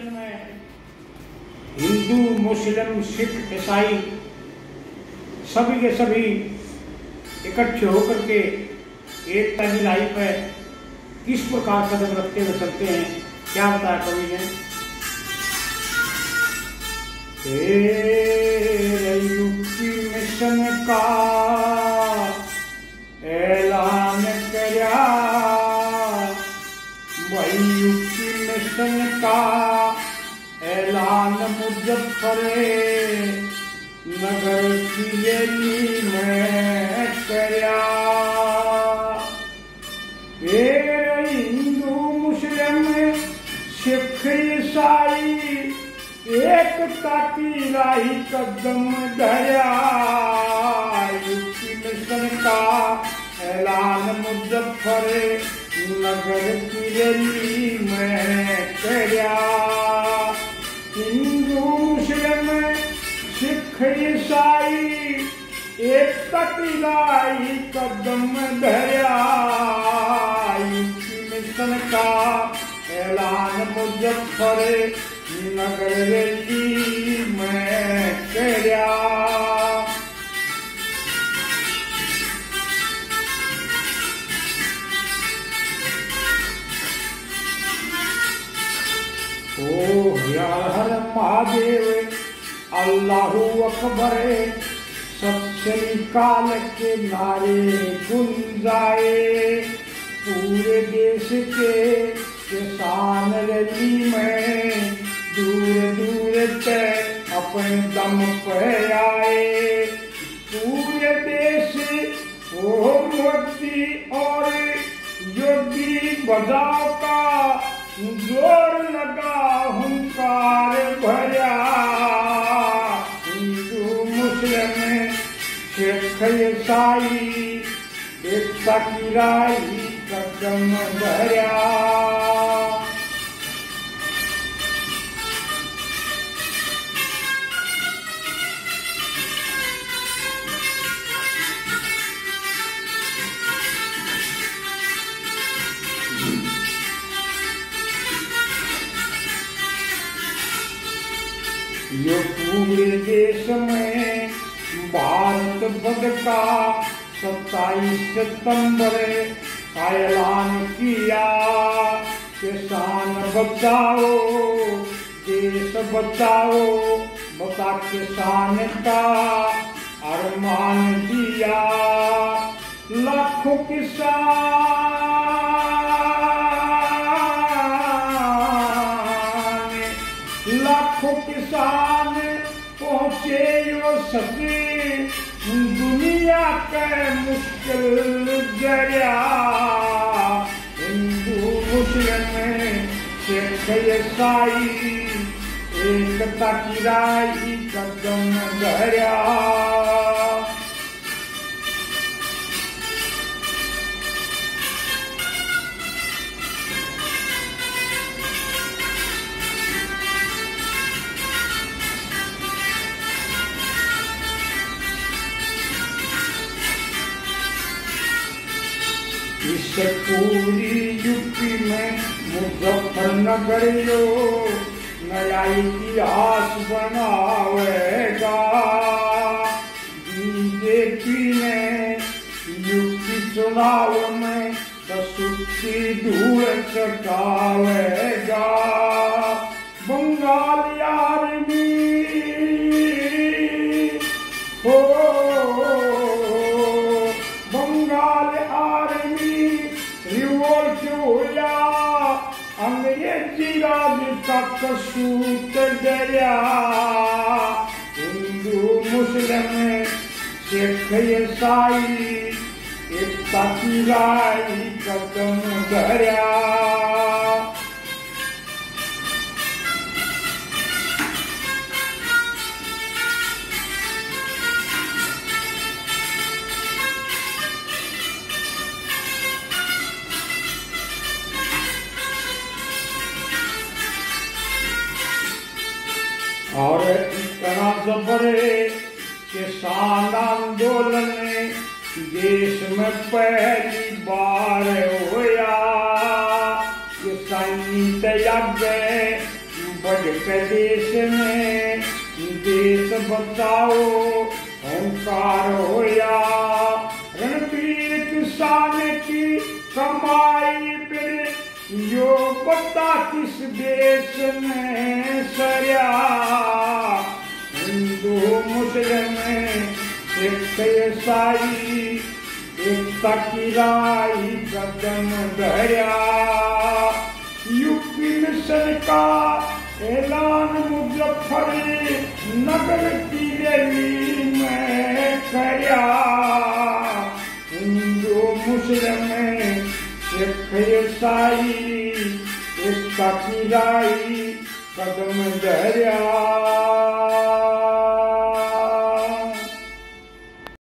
Mission में हिंदू, मुस्लिम, सिख, ईसाई सभी के सभी इकट्ठे होकर के एकता की लाइफ है किस प्रकार कदम रखते हुए चलते हैं, क्या बताया कवि ने। यूपी मिशन का ऐलान करया, भाई यूपी मिशन का ऐलान मुजफ्फर नगर की रैली में करया। हिंदू, मुस्लिम, सिख, ईसाई एकता की राही कदम धरया। यूपी मिशन का ऐलान मुजफ्फर नगर की रैली में करया। हिंदू, मुस्लिम, सिख, ईसाई एकता की राही कदम धरया। यूपी मिशन का ऐलान मुजफ्फर नगर रैली में करया। ओ हर हर महादेव अल्लाहू अकबर, सत श्री काल के नारे गुंजाए। पूरे देश के किसान रैली में दूर दूर तक अपने दम पे आए। पूरे देश हो मोदी और योगी बजाओ का जोर लगा हुंकार भरा। हिंदू, मुस्लिम, सिख, ईसाई एकता की राही कदम धरया। ये पूरे देश में भारत बंद का 27 सितंबर ऐलान किया। किसान बचाओ देश बचाओ, बता किसान का अरमान दिया। लाखों किसान पहुंचे यो सके दुनिया के मुश्किल जरिया। हिंदू, मुस्लिम, सिख, ईसाई एकता की राही कदम धरया। इससे पूरी यूपी में मुजफ्फरनगर यो नया इतिहास बनावेगा। बीजेपी ने यूपी चुनाव में कसूर की धूल चटावेगा। बंगाल आर्मी हो, बंगाल आर्मी रिवोल्ट होया, अंग्रेजी राज का कसूर गया। हिंदू, मुस्लिम, सिख, ईसाई एकता की राही कदम धरया। और इतना जबरे किसान आंदोलन देश में पहली बार होया। किसानी त्यागे बढ़ देश में देश बचाओ ओंकार होया। रणवीर किसान की कमाई पे यो पता किस देश में सरया। हिंदू मुस्लिम सिख ईसाई एकता की राही कदम धरया। यूपी मिशन का ऐलान मुजफ्फर नगर की रैली में करया। हिंदू मुस्लिम सिख ईसाई एकता की राही कदम धरया।